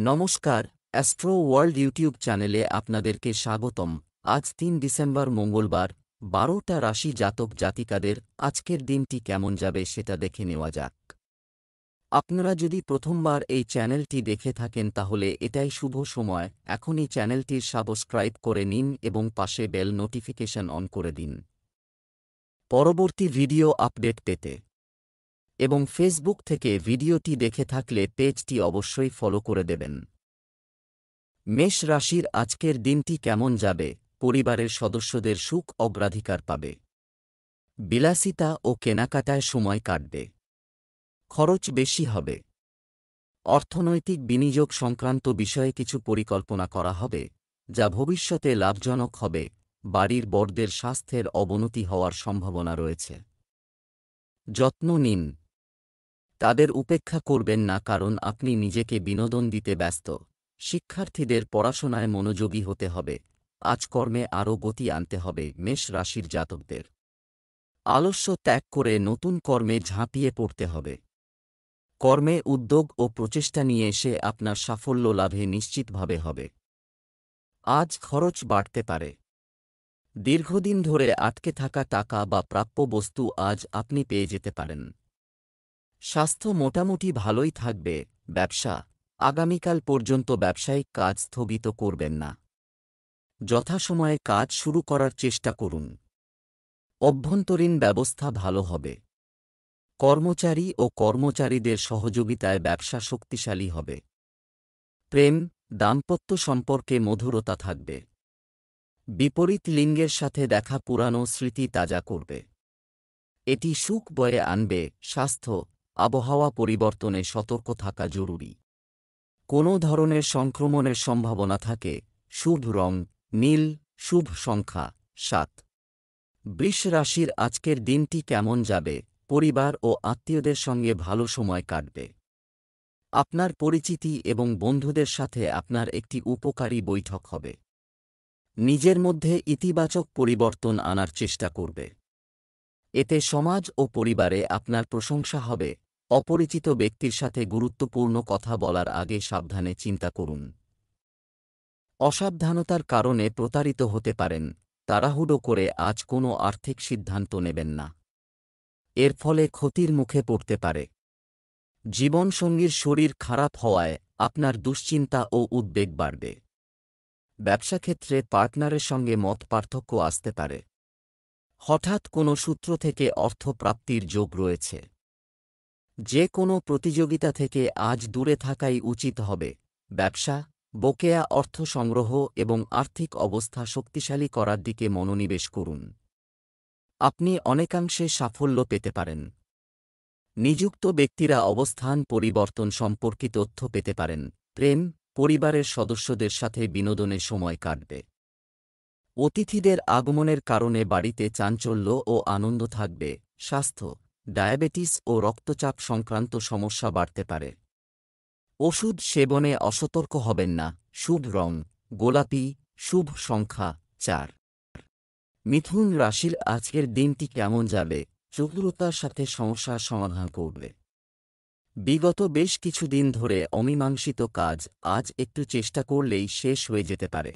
নমস্কার, astro world YouTube চ্যানেলে আপনাদেরকে স্বাগতম। আজ ৩ ডিসেম্বর মঙ্গলবার, ১২টা রাশি জাতক জাতিকাদের আজকের দিনটি কেমন যাবে সেটা দেখে নেওয়া যাক। আপনারা যদি প্রথমবার এই চ্যানেলটি দেখে থাকেন তাহলে এটাই শুভ সময়, এখনই চ্যানেলটির সাবস্ক্রাইব করে নিন এবং পাশে বেল নোটিফিকেশন অন করে দিন পরবর্তী ভিডিও আপডেট পেতে। এবং ফেসবুক থেকে ভিডিওটি দেখে থাকলে পেজটি অবশ্যই ফলো করে দেবেন। মেষ রাশির আজকের দিনটি কেমন যাবে? পরিবারের সদস্যদের সুখ অগ্রাধিকার পাবে। বিলাসিতা ও কেনাকাটায় সময় কাটবে। খরচ বেশি হবে। অর্থনৈতিক বিনিয়োগ সংক্রান্ত বিষয়ে কিছু পরিকল্পনা করা হবে, যা ভবিষ্যতে লাভজনক হবে। বাড়ির বড়দের স্বাস্থ্যের অবনতি হওয়ার সম্ভাবনা রয়েছে। যত্ন নিন। তাদের উপেক্ষা করবেন না, কারণ আপনি নিজেকে বিনোদন দিতে ব্যস্ত। শিক্ষার্থীদের পড়াশোনায় মনোযোগী হতে হবে। আজ কর্মে আরও গতি আনতে হবে মেষ রাশির জাতকদের। আলস্য ত্যাগ করে নতুন কর্মে ঝাঁপিয়ে পড়তে হবে। কর্মে উদ্যোগ ও প্রচেষ্টা নিয়ে এসে আপনার সাফল্য লাভে নিশ্চিতভাবে হবে। আজ খরচ বাড়তে পারে। দীর্ঘদিন ধরে আটকে থাকা টাকা বা প্রাপ্য বস্তু আজ আপনি পেয়ে যেতে পারেন। স্বাস্থ্য মোটামুটি ভালোই থাকবে। ব্যবসা, আগামীকাল পর্যন্ত ব্যবসায়িক কাজ স্থগিত করবেন না। যথাসময়ে কাজ শুরু করার চেষ্টা করুন। অভ্যন্তরীণ ব্যবস্থা ভালো হবে। কর্মচারী ও কর্মচারীদের সহযোগিতায় ব্যবসা শক্তিশালী হবে। প্রেম, দাম্পত্য সম্পর্কে মধুরতা থাকবে। বিপরীত লিঙ্গের সাথে দেখা পুরানো স্মৃতি তাজা করবে। এটি সুখ বয়ে আনবে। স্বাস্থ্য, আবহাওয়া পরিবর্তনে সতর্ক থাকা জরুরি। কোনো ধরনের সংক্রমণের সম্ভাবনা থাকে। শুভ রং নীল, শুভ সংখ্যা ৭। বৃষ রাশির আজকের দিনটি কেমন যাবে? পরিবার ও আত্মীয়দের সঙ্গে ভালো সময় কাটবে। আপনার পরিচিতি এবং বন্ধুদের সাথে আপনার একটি উপকারী বৈঠক হবে। নিজের মধ্যে ইতিবাচক পরিবর্তন আনার চেষ্টা করবে। এতে সমাজ ও পরিবারে আপনার প্রশংসা হবে। অপরিচিত ব্যক্তির সাথে গুরুত্বপূর্ণ কথা বলার আগে সাবধানে চিন্তা করুন। অসাবধানতার কারণে প্রতারিত হতে পারেন। তাড়াহুড়ো করে আজ কোনো আর্থিক সিদ্ধান্ত নেবেন না। এর ফলে ক্ষতির মুখে পড়তে পারে। জীবনসঙ্গীর শরীর খারাপ হওয়ায় আপনার দুশ্চিন্তা ও উদ্বেগ বাড়বে। ব্যবসাক্ষেত্রে পার্টনারের সঙ্গে মত পার্থক্য আসতে পারে। হঠাৎ কোনো সূত্র থেকে অর্থ প্রাপ্তির যোগ রয়েছে। যে কোনো প্রতিযোগিতা থেকে আজ দূরে থাকাই উচিত হবে। ব্যবসা, বকেয়া অর্থ সংগ্রহ এবং আর্থিক অবস্থা শক্তিশালী করার দিকে মনোনিবেশ করুন। আপনি অনেকাংশে সাফল্য পেতে পারেন। নিযুক্ত ব্যক্তিরা অবস্থান পরিবর্তন সম্পর্কিত তথ্য পেতে পারেন। প্রেম, পরিবারের সদস্যদের সাথে বিনোদনে সময় কাটবে। অতিথিদের আগমনের কারণে বাড়িতে চাঞ্চল্য ও আনন্দ থাকবে। স্বাস্থ্য, ডায়াবেটিস ও রক্তচাপ সংক্রান্ত সমস্যা বাড়তে পারে। ওষুধ সেবনে অসতর্ক হবেন না। শুভ রং গোলাপি, শুভ সংখ্যা ৪। মিথুন রাশির আজকের দিনটি কেমন যাবে? চতুরতার সাথে সমস্যার সমাধান করবে। বিগত বেশ কিছুদিন ধরে অমীমাংসিত কাজ আজ একটু চেষ্টা করলেই শেষ হয়ে যেতে পারে।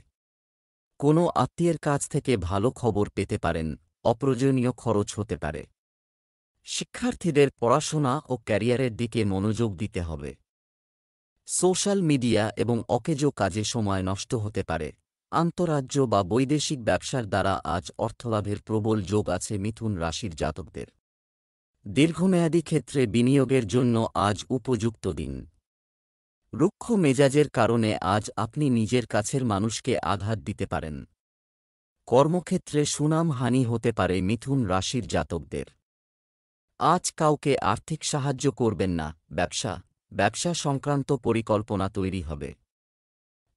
কোনো আত্মীয়ের কাছ থেকে ভালো খবর পেতে পারেন। অপ্রয়োজনীয় খরচ হতে পারে। শিক্ষার্থীদের পড়াশোনা ও ক্যারিয়ারের দিকে মনোযোগ দিতে হবে। সোশ্যাল মিডিয়া এবং অকেজো কাজে সময় নষ্ট হতে পারে। আন্তঃরাজ্য বা বৈদেশিক ব্যবসার দ্বারা আজ অর্থলাভের প্রবল যোগ আছে মিথুন রাশির জাতকদের। দীর্ঘমেয়াদী ক্ষেত্রে বিনিয়োগের জন্য আজ উপযুক্ত দিন। রুক্ষ মেজাজের কারণে আজ আপনি নিজের কাছের মানুষকে আঘাত দিতে পারেন। কর্মক্ষেত্রে সুনাম হানি হতে পারে মিথুন রাশির জাতকদের। আজ কাউকে আর্থিক সাহায্য করবেন না। ব্যবসা সংক্রান্ত পরিকল্পনা তৈরি হবে।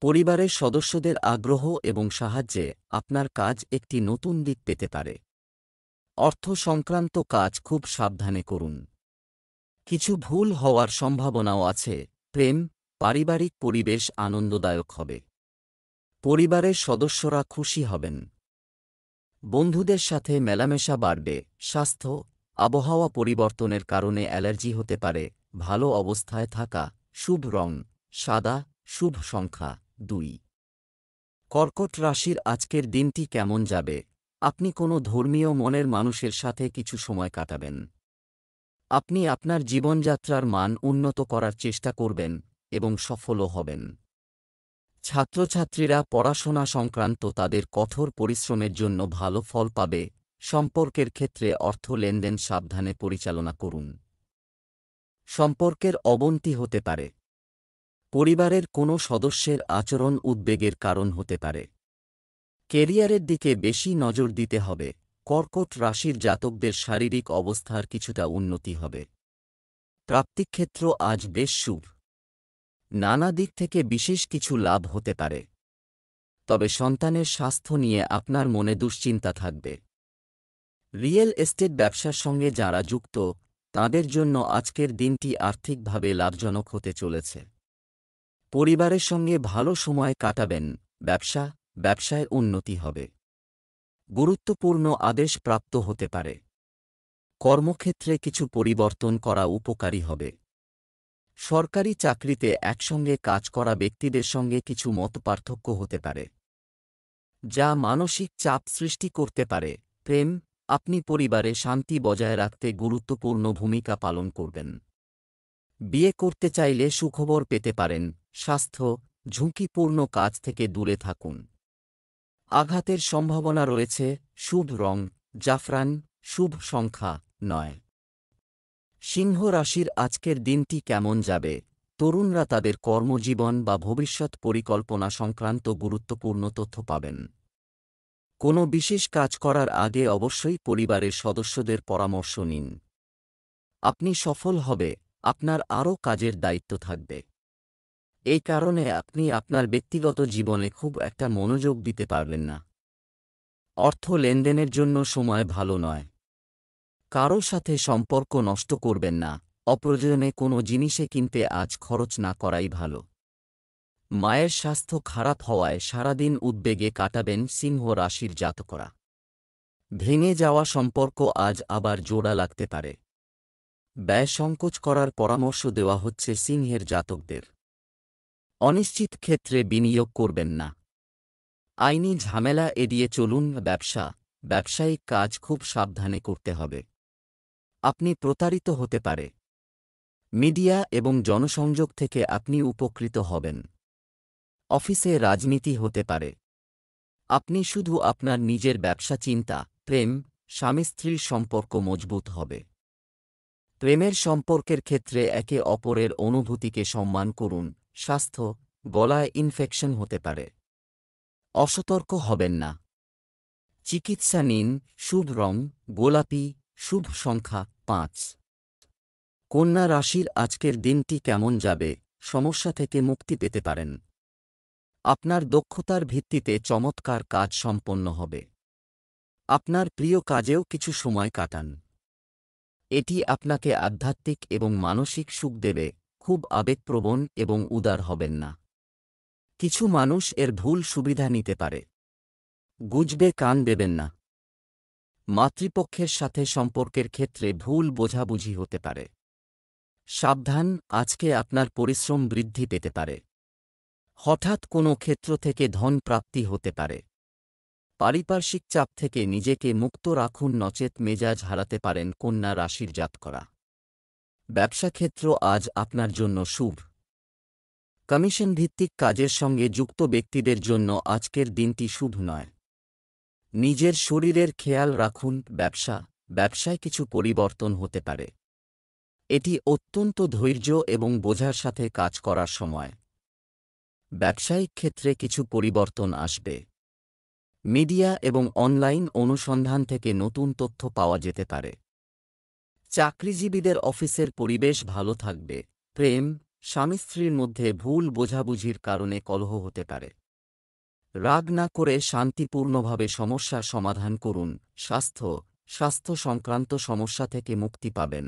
পরিবারের সদস্যদের আগ্রহ এবং সাহায্যে আপনার কাজ একটি নতুন দিক পেতে পারে। অর্থ সংক্রান্ত কাজ খুব সাবধানে করুন। কিছু ভুল হওয়ার সম্ভাবনাও আছে। প্রেম, পারিবারিক পরিবেশ আনন্দদায়ক হবে। পরিবারের সদস্যরা খুশি হবেন। বন্ধুদের সাথে মেলামেশা বাড়বে। স্বাস্থ্য, আবহাওয়া পরিবর্তনের কারণে অ্যালার্জি হতে পারে। ভালো অবস্থায় থাকা। শুভ রং সাদা, শুভ সংখ্যা 2। কর্কট রাশির আজকের দিনটি কেমন যাবে? আপনি কোনো ধর্মীয় মনের মানুষের সাথে কিছু সময় কাটাবেন। আপনি আপনার জীবনযাত্রার মান উন্নত করার চেষ্টা করবেন এবং সফলও হবেন। ছাত্রছাত্রীরা পড়াশোনা সংক্রান্ত তাদের কঠোর পরিশ্রমের জন্য ভালো ফল পাবে। সম্পর্কের ক্ষেত্রে অর্থ লেনদেন সাবধানে পরিচালনা করুন। সম্পর্কের অবনতি হতে পারে। পরিবারের কোনো সদস্যের আচরণ উদ্বেগের কারণ হতে পারে। কেরিয়ারের দিকে বেশি নজর দিতে হবে। কর্কট রাশির জাতকদের শারীরিক অবস্থার কিছুটা উন্নতি হবে। প্রাপ্তিক্ষেত্র আজ বেশ শুভ। নানা দিক থেকে বিশেষ কিছু লাভ হতে পারে। তবে সন্তানের স্বাস্থ্য নিয়ে আপনার মনে দুশ্চিন্তা থাকবে। রিয়েল এস্টেট ব্যবসার সঙ্গে যারা যুক্ত তাদের জন্য আজকের দিনটি আর্থিকভাবে লাভজনক হতে চলেছে। পরিবারের সঙ্গে ভালো সময় কাটাবেন। ব্যবসায় উন্নতি হবে। গুরুত্বপূর্ণ আদেশ প্রাপ্ত হতে পারে। কর্মক্ষেত্রে কিছু পরিবর্তন করা উপকারী হবে। সরকারি চাকরিতে একসঙ্গে কাজ করা ব্যক্তিদের সঙ্গে কিছু মতপার্থক্য হতে পারে, যা মানসিক চাপ সৃষ্টি করতে পারে। প্রেম, আপনি পরিবারে শান্তি বজায় রাখতে গুরুত্বপূর্ণ ভূমিকা পালন করবেন। বিয়ে করতে চাইলে সুখবর পেতে পারেন। স্বাস্থ্য, ঝুঁকিপূর্ণ কাজ থেকে দূরে থাকুন। আঘাতের সম্ভাবনা রয়েছে। শুভ রং জাফরান, শুভ সংখ্যা 9। সিংহ রাশির আজকের দিনটি কেমন যাবে? তরুণরা তাদের কর্মজীবন বা ভবিষ্যৎ পরিকল্পনা সংক্রান্ত গুরুত্বপূর্ণ তথ্য পাবেন। কোনো বিশেষ কাজ করার আগে অবশ্যই পরিবারের সদস্যদের পরামর্শ নিন। আপনি সফল হবে। আপনার আরও কাজের দায়িত্ব থাকবে। এই কারণে আপনি আপনার ব্যক্তিগত জীবনে খুব একটা মনোযোগ দিতে পারবেন না। অর্থ লেনদেনের জন্য সময় ভালো নয়। কারো সাথে সম্পর্ক নষ্ট করবেন না। অপ্রয়োজনে কোনো জিনিসে কিনতে আজ খরচ না করাই ভালো। মায়ের স্বাস্থ্য খারাপ হওয়ায় সারাদিন উদ্বেগে কাটাবেন সিংহ রাশির জাতকরা। ভেঙে যাওয়া সম্পর্ক আজ আবার জোড়া লাগতে পারে। ব্যয় সংকোচ করার পরামর্শ দেওয়া হচ্ছে সিংহের জাতকদের। অনিশ্চিত ক্ষেত্রে বিনিয়োগ করবেন না। আইনি ঝামেলা এড়িয়ে চলুন। ব্যবসায়িক কাজ খুব সাবধানে করতে হবে। আপনি প্রতারিত হতে পারে। মিডিয়া এবং জনসংযোগ থেকে আপনি উপকৃত হবেন। অফিসে রাজনীতি হতে পারে। আপনি শুধু আপনার নিজের ব্যবসা চিন্তা। প্রেম, স্বামী স্ত্রীর সম্পর্ক মজবুত হবে। প্রেমের সম্পর্কের ক্ষেত্রে একে অপরের অনুভূতিকে সম্মান করুন। স্বাস্থ্য, গলায় ইনফেকশন হতে পারে। অসতর্ক হবেন না। চিকিৎসা নিন। শুভ রং গোলাপি, শুভ সংখ্যা 5। কন্যা রাশির আজকের দিনটি কেমন যাবে? সমস্যা থেকে মুক্তি পেতে পারেন। আপনার দক্ষতার ভিত্তিতে চমৎকার কাজ সম্পন্ন হবে। আপনার প্রিয় কাজেও কিছু সময় কাটান। এটি আপনাকে আধ্যাত্মিক এবং মানসিক সুখ দেবে। খুব আবেগপ্রবণ এবং উদার হবেন না। কিছু মানুষ এর ভুল সুবিধা নিতে পারে। গুজবে কান দেবেন না। মাতৃপক্ষের সাথে সম্পর্কের ক্ষেত্রে ভুল বোঝাবুঝি হতে পারে। সাবধান, আজকে আপনার পরিশ্রম বৃদ্ধি পেতে পারে। হঠাৎ কোনো ক্ষেত্র থেকে ধন প্রাপ্তি হতে পারে। পারিপার্শ্বিক চাপ থেকে নিজেকে মুক্ত রাখুন, নচেত মেজাজ হারাতে পারেন কন্যা রাশির জাতকরা। ব্যবসাক্ষেত্র আজ আপনার জন্য শুভ। কমিশন ভিত্তিক কাজের সঙ্গে যুক্ত ব্যক্তিদের জন্য আজকের দিনটি শুভ নয়। নিজের শরীরের খেয়াল রাখুন। ব্যবসায় কিছু পরিবর্তন হতে পারে। এটি অত্যন্ত ধৈর্য এবং বোঝার সাথে কাজ করার সময়। ব্যবসায়িক ক্ষেত্রে কিছু পরিবর্তন আসবে। মিডিয়া এবং অনলাইন অনুসন্ধান থেকে নতুন তথ্য পাওয়া যেতে পারে। চাকরিজীবীদের অফিসের পরিবেশ ভালো থাকবে। প্রেম, স্বামী স্ত্রীর মধ্যে ভুল বোঝাবুঝির কারণে কলহ হতে পারে। রাগ না করে শান্তিপূর্ণভাবে সমস্যার সমাধান করুন। স্বাস্থ্য সংক্রান্ত সমস্যা থেকে মুক্তি পাবেন।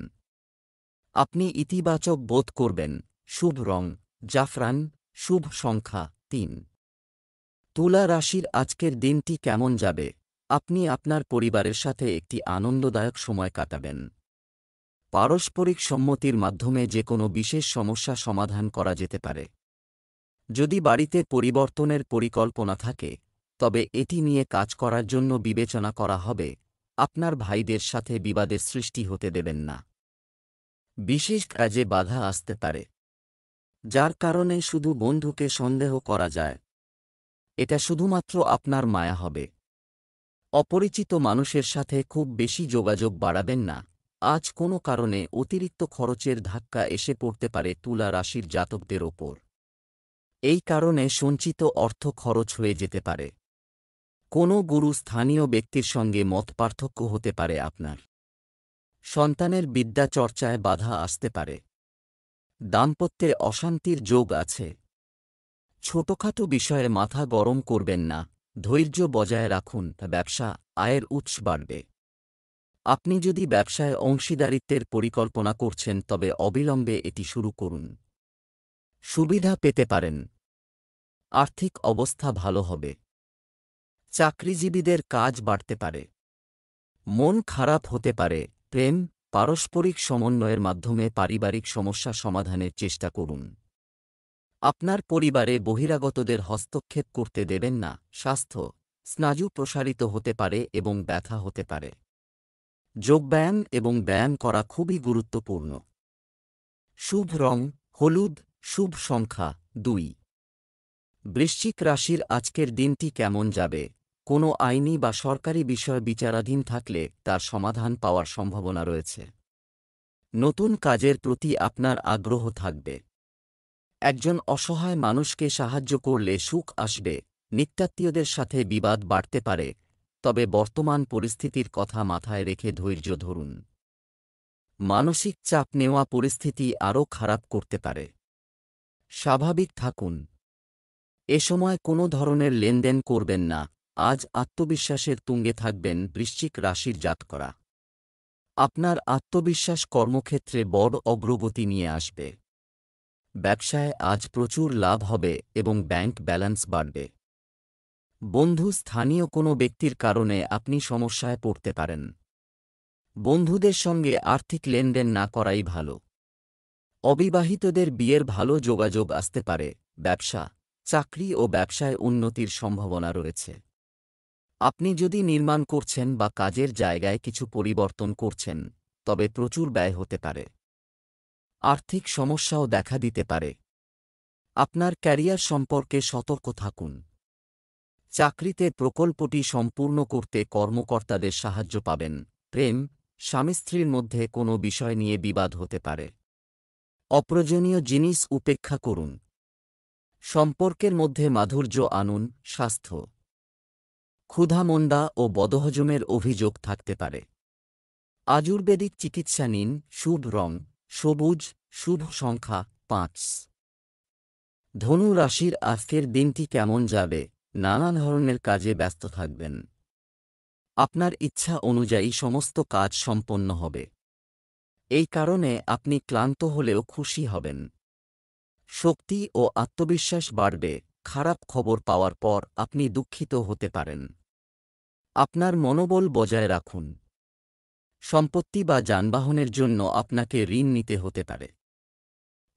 আপনি ইতিবাচক বোধ করবেন। শুভ রং জাফরান, শুভ সংখ্যা 3। তুলা রাশির আজকের দিনটি কেমন যাবে? আপনি আপনার পরিবারের সাথে একটি আনন্দদায়ক সময় কাটাবেন। পারস্পরিক সম্মতির মাধ্যমে যে কোনো বিশেষ সমস্যা সমাধান করা যেতে পারে। যদি বাড়িতে পরিবর্তনের পরিকল্পনা থাকে তবে এটি নিয়ে কাজ করার জন্য বিবেচনা করা হবে। আপনার ভাইদের সাথে বিবাদের সৃষ্টি হতে দেবেন না। বিশেষ কাজে বাধা আসতে পারে, যার কারণে শুধু বন্ধুকে সন্দেহ করা যায়। এটা শুধুমাত্র আপনার মায়া হবে। অপরিচিত মানুষের সাথে খুব বেশি যোগাযোগ বাড়াবেন না। আজ কোনো কারণে অতিরিক্ত খরচের ধাক্কা এসে পড়তে পারে তুলা রাশির জাতকদের ওপর। এই কারণে সঞ্চিত অর্থ খরচ হয়ে যেতে পারে। কোনো গুরু স্থানীয় ব্যক্তির সঙ্গে মতপার্থক্য হতে পারে আপনার। সন্তানের বিদ্যা চর্চায় বাধা আসতে পারে। দাম্পত্যে অশান্তির যোগ আছে। ছোটখাটো বিষয়ে মাথা গরম করবেন না, ধৈর্য বজায় রাখুন। ব্যবসা, আয়ের উৎস বাড়বে। আপনি যদি ব্যবসায় অংশীদারিত্বের পরিকল্পনা করছেন তবে অবিলম্বে এটি শুরু করুন। সুবিধা পেতে পারেন। আর্থিক অবস্থা ভালো হবে। চাকরিজীবীদের কাজ বাড়তে পারে। মন খারাপ হতে পারে। প্রেম, পারস্পরিক সমন্বয়ের মাধ্যমে পারিবারিক সমস্যা সমাধানের চেষ্টা করুন। আপনার পরিবারে বহিরাগতদের হস্তক্ষেপ করতে দেবেন না। স্বাস্থ্য, স্নায়ু প্রসারিত হতে পারে এবং ব্যথা হতে পারে। যোগব্যায়াম এবং ব্যায়াম করা খুবই গুরুত্বপূর্ণ। শুভ রং হলুদ, শুভ সংখ্যা 2। বৃশ্চিক রাশির আজকের দিনটি কেমন যাবে? কোনো আইনি বা সরকারি বিষয় বিচারাধীন থাকলে তার সমাধান পাওয়ার সম্ভাবনা রয়েছে। নতুন কাজের প্রতি আপনার আগ্রহ থাকবে। একজন অসহায় মানুষকে সাহায্য করলে সুখ আসবে। নিত্যাত্মীয়দের সাথে বিবাদ বাড়তে পারে, তবে বর্তমান পরিস্থিতির কথা মাথায় রেখে ধৈর্য ধরুন। মানসিক চাপ নেওয়া পরিস্থিতি আরও খারাপ করতে পারে। স্বাভাবিক থাকুন। এ সময় কোনো ধরনের লেনদেন করবেন না। আজ আত্মবিশ্বাসের তুঙ্গে থাকবেন বৃশ্চিক রাশির জাতকরা। আপনার আত্মবিশ্বাস কর্মক্ষেত্রে বড় অগ্রগতি নিয়ে আসবে। ব্যবসায় আজ প্রচুর লাভ হবে এবং ব্যাংক ব্যালেন্স বাড়বে। বন্ধু, স্থানীয় কোনো ব্যক্তির কারণে আপনি সমস্যায় পড়তে পারেন। বন্ধুদের সঙ্গে আর্থিক লেনদেন না করাই ভালো। অবিবাহিতদের বিয়ের ভালো যোগাযোগ আসতে পারে। ব্যবসা, চাকরি ও ব্যবসায় উন্নতির সম্ভাবনা রয়েছে। আপনি যদি নির্মাণ করছেন বা কাজের জায়গায় কিছু পরিবর্তন করছেন তবে প্রচুর ব্যয় হতে পারে। আর্থিক সমস্যাও দেখা দিতে পারে। আপনার ক্যারিয়ার সম্পর্কে সতর্ক থাকুন। চাকরিতে প্রকল্পটি সম্পূর্ণ করতে কর্মকর্তাদের সাহায্য পাবেন। প্রেম, স্বামী স্ত্রীর মধ্যে কোনো বিষয় নিয়ে বিবাদ হতে পারে। অপ্রয়োজনীয় জিনিস উপেক্ষা করুন। সম্পর্কের মধ্যে মাধুর্য আনুন। স্বাস্থ্য, ক্ষুধামন্দা ও বদহজমের অভিযোগ থাকতে পারে। আয়ুর্বেদিক চিকিৎসা নিন। শুভ রং সবুজ, শুভ সংখ্যা 5। ধনু রাশির আজকের দিনটি কেমন যাবে? নানা ধরনের কাজে ব্যস্ত থাকবেন। আপনার ইচ্ছা অনুযায়ী সমস্ত কাজ সম্পন্ন হবে। এই কারণে আপনি ক্লান্ত হলেও খুশি হবেন। শক্তি ও আত্মবিশ্বাস বাড়বে। খারাপ খবর পাওয়ার পর আপনি দুঃখিত হতে পারেন। আপনার মনোবল বজায় রাখুন। সম্পত্তি বা যানবাহনের জন্য আপনাকে ঋণ নিতে হতে পারে।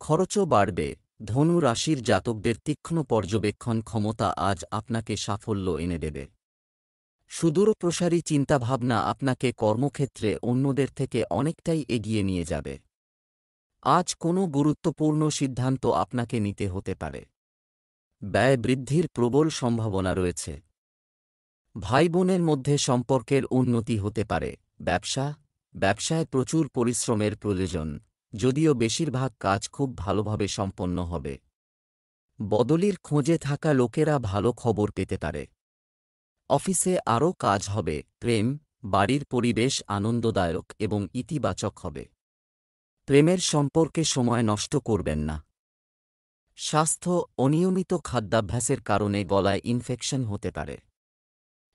খরচও বাড়বে। ধনু রাশির জাতকদের তীক্ষ্ণ পর্যবেক্ষণ ক্ষমতা আজ আপনাকে সাফল্য এনে দেবে। সুদূরপ্রসারী চিন্তাভাবনা আপনাকে কর্মক্ষেত্রে অন্যদের থেকে অনেকটাই এগিয়ে নিয়ে যাবে। আজ কোনো গুরুত্বপূর্ণ সিদ্ধান্ত আপনাকে নিতে হতে পারে। ব্যয় বৃদ্ধির প্রবল সম্ভাবনা রয়েছে। ভাই বোনের মধ্যে সম্পর্কের উন্নতি হতে পারে। ব্যবসায় প্রচুর পরিশ্রমের প্রয়োজন, যদিও বেশিরভাগ কাজ খুব ভালোভাবে সম্পন্ন হবে। বদলির খোঁজে থাকা লোকেরা ভালো খবর পেতে পারে। অফিসে আরও কাজ হবে। প্রেম, বাড়ির পরিবেশ আনন্দদায়ক এবং ইতিবাচক হবে। প্রেমের সম্পর্কে সময় নষ্ট করবেন না। স্বাস্থ্য, অনিয়মিত খাদ্যাভ্যাসের কারণে গলায় ইনফেকশন হতে পারে।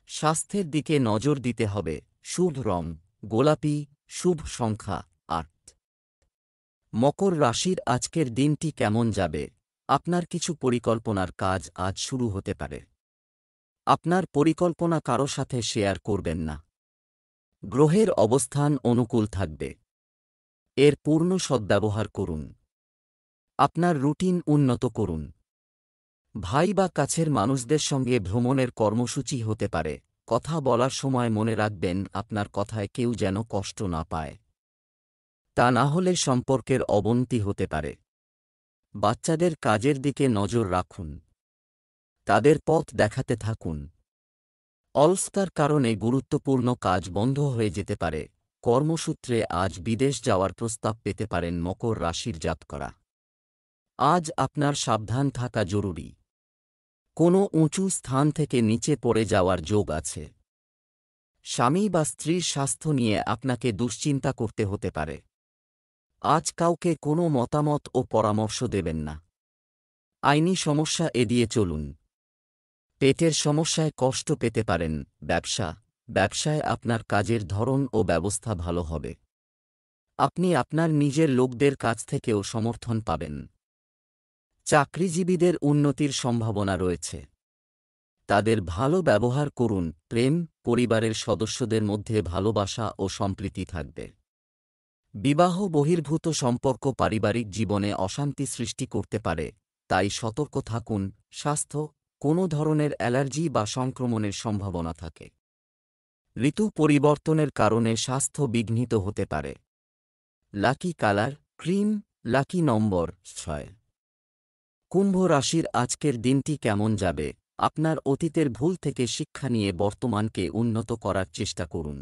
স্বাস্থ্যের দিকে নজর দিতে হবে। শুভ রং গোলাপি, শুভ সংখ্যা 8। মকর রাশির আজকের দিনটি কেমন যাবে? আপনার কিছু পরিকল্পনার কাজ আজ শুরু হতে পারে। আপনার পরিকল্পনা কারো সাথে শেয়ার করবেন না। গ্রহের অবস্থান অনুকূল থাকবে। এর পূর্ণ সদ্ব্যবহার করুন। আপনার রুটিন উন্নত করুন। ভাই বা কাছের মানুষদের সঙ্গে ভ্রমণের কর্মসূচি হতে পারে। কথা বলার সময় মনে রাখবেন আপনার কথায় কেউ যেন কষ্ট না পায়। তা না হলে সম্পর্কের অবনতি হতে পারে। বাচ্চাদের কাজের দিকে নজর রাখুন। তাদের পথ দেখাতে থাকুন। অলসতার কারণে গুরুত্বপূর্ণ কাজ বন্ধ হয়ে যেতে পারে। কর্মসূত্রে আজ বিদেশ যাওয়ার প্রস্তাব পেতে পারেন মকর রাশির জাতকরা। আজ আপনার সাবধান থাকা জরুরি। কোনো উঁচু স্থান থেকে নিচে পড়ে যাওয়ার যোগ আছে। স্বামী বা স্ত্রীর স্বাস্থ্য নিয়ে আপনাকে দুশ্চিন্তা করতে হতে পারে। আজ কাউকে কোনো মতামত ও পরামর্শ দেবেন না। আইনি সমস্যা এড়িয়ে চলুন। পেটের সমস্যায় কষ্ট পেতে পারেন। ব্যবসায় আপনার কাজের ধরন ও ব্যবস্থা ভালো হবে। আপনি আপনার নিজের লোকদের কাছ থেকেও সমর্থন পাবেন। চাকরিজীবীদের উন্নতির সম্ভাবনা রয়েছে। তাদের ভালো ব্যবহার করুন। পরিবারের সদস্যদের মধ্যে ভালোবাসা ও সম্প্রীতি থাকবে। বিবাহ বহির্ভূত সম্পর্ক পারিবারিক জীবনে অশান্তি সৃষ্টি করতে পারে, তাই সতর্ক থাকুন। স্বাস্থ্য, কোনো ধরনের অ্যালার্জি বা সংক্রমণের সম্ভাবনা থাকে। ঋতু পরিবর্তনের কারণে স্বাস্থ্য বিঘ্নিত হতে পারে। লাকি কালার ক্রিম, লাকি নম্বর 6। কুম্ভ রাশির আজকের দিনটি কেমন যাবে? আপনার অতীতের ভুল থেকে শিক্ষা নিয়ে বর্তমানকে উন্নত করার চেষ্টা করুন।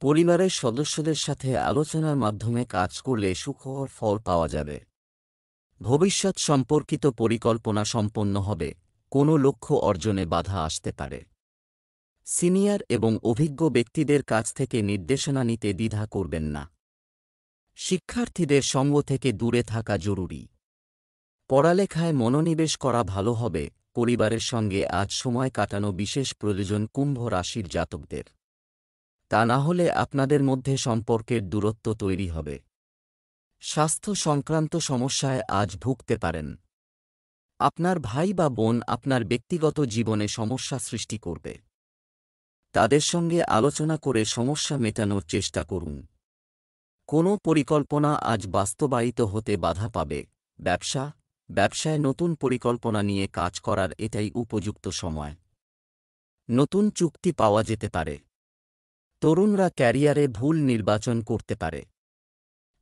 পরিবারের সদস্যদের সাথে আলোচনার মাধ্যমে কাজ করলে সুখকর ফল পাওয়া যাবে। ভবিষ্যৎ সম্পর্কিত পরিকল্পনা সম্পন্ন হবে। কোনো লক্ষ্য অর্জনে বাধা আসতে পারে। সিনিয়র এবং অভিজ্ঞ ব্যক্তিদের কাছ থেকে নির্দেশনা নিতে দ্বিধা করবেন না। শিক্ষার্থীদের সঙ্গ থেকে দূরে থাকা জরুরি। পড়ালেখায় মনোনিবেশ করা ভালো হবে। পরিবারের সঙ্গে আজ সময় কাটানো বিশেষ প্রয়োজন কুম্ভ রাশির জাতকদের। তা না হলে আপনাদের মধ্যে সম্পর্কের দূরত্ব তৈরি হবে। স্বাস্থ্য সংক্রান্ত সমস্যায় আজ ভুগতে পারেন। আপনার ভাই বা বোন আপনার ব্যক্তিগত জীবনে সমস্যা সৃষ্টি করবে। তাদের সঙ্গে আলোচনা করে সমস্যা মেটানোর চেষ্টা করুন। কোনো পরিকল্পনা আজ বাস্তবায়িত হতে বাধা পাবে। ব্যবসায় নতুন পরিকল্পনা নিয়ে কাজ করার এটাই উপযুক্ত সময়। নতুন চুক্তি পাওয়া যেতে পারে। তরুণরা ক্যারিয়ারে ভুল নির্বাচন করতে পারে।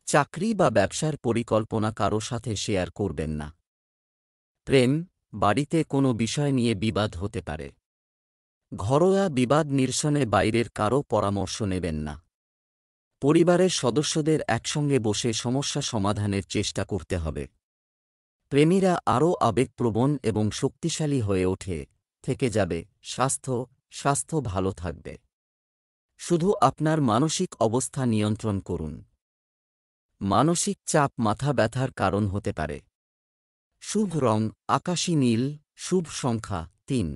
চাকরি বা ব্যবসার পরিকল্পনা কারো সাথে শেয়ার করবেন না। বাড়িতে কোনো বিষয় নিয়ে বিবাদ হতে পারে। ঘরোয়া বিবাদ নিরসনে বাইরের কারও পরামর্শ নেবেন না। পরিবারের সদস্যদের একসঙ্গে বসে সমস্যা সমাধানের চেষ্টা করতে হবে। প্রেমীরা আরও আবেগপ্রবণ এবং শক্তিশালী হয়ে থেকে যাবে। স্বাস্থ্য ভালো থাকবে। শুধু আপনার মানসিক অবস্থা নিয়ন্ত্রণ করুন। মানসিক চাপ মাথা ব্যথার কারণ হতে পারে। শুভ রং আকাশী নীল, শুভ সংখ্যা 3।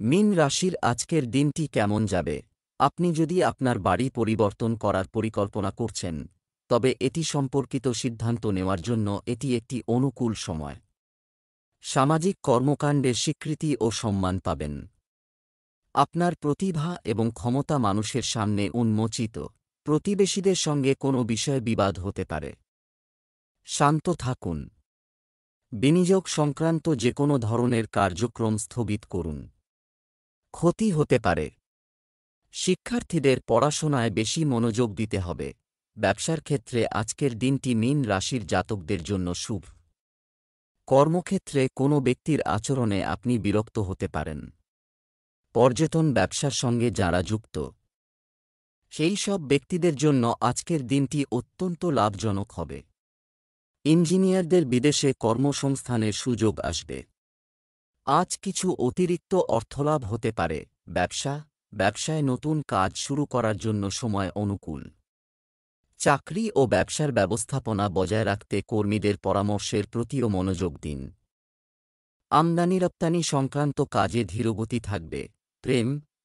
মীন রাশির আজকের দিনটি কেমন যাবে? আপনি যদি আপনার বাড়ি পরিবর্তন করার পরিকল্পনা করছেন, তবে এটি সম্পর্কিত সিদ্ধান্ত নেওয়ার জন্য এটি একটি অনুকূল সময়। সামাজিক কর্মকাণ্ডে স্বীকৃতি ও সম্মান পাবেন। আপনার প্রতিভা এবং ক্ষমতা মানুষের সামনে উন্মোচিত। প্রতিবেশীদের সঙ্গে কোনো বিষয়ে বিবাদ হতে পারে। শান্ত থাকুন। বিনিয়োগ সংক্রান্ত যে কোনো ধরনের কার্যক্রম স্থগিত করুন। ক্ষতি হতে পারে। শিক্ষার্থীদের পড়াশোনায় বেশি মনোযোগ দিতে হবে। ব্যবসার ক্ষেত্রে আজকের দিনটি মীন রাশির জাতকদের জন্য শুভ। কর্মক্ষেত্রে কোনো ব্যক্তির আচরণে আপনি বিরক্ত হতে পারেন। পর্যটন ব্যবসার সঙ্গে যারা যুক্ত, সেই সব ব্যক্তিদের জন্য আজকের দিনটি অত্যন্ত লাভজনক হবে। ইঞ্জিনিয়ারদের বিদেশে কর্মসংস্থানের সুযোগ আসবে। আজ কিছু অতিরিক্ত অর্থলাভ হতে পারে। ব্যবসায় নতুন কাজ শুরু করার জন্য সময় অনুকূল। চাকরি ও ব্যবসার ব্যবস্থাপনা বজায় রাখতে কর্মীদের পরামর্শের প্রতিও মনোযোগ দিন। আমদানি রপ্তানি সংক্রান্ত কাজে ধীরগতি থাকবে।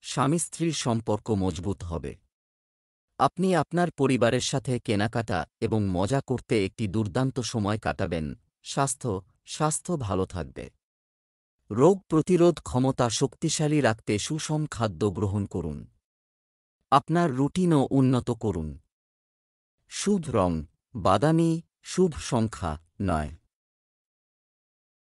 স্বামী স্ত্রীর সম্পর্ক মজবুত হবে। আপনি আপনার পরিবারের সাথে কেনাকাটা এবং মজা করতে একটি দুর্দান্ত সময় কাটাবেন। স্বাস্থ্য ভালো থাকবে। রোগ প্রতিরোধ ক্ষমতা শক্তিশালী রাখতে সুষম খাদ্য গ্রহণ করুন। আপনার রুটিনও উন্নত করুন। শুভ রং বাদামি, শুভ সংখ্যা 9।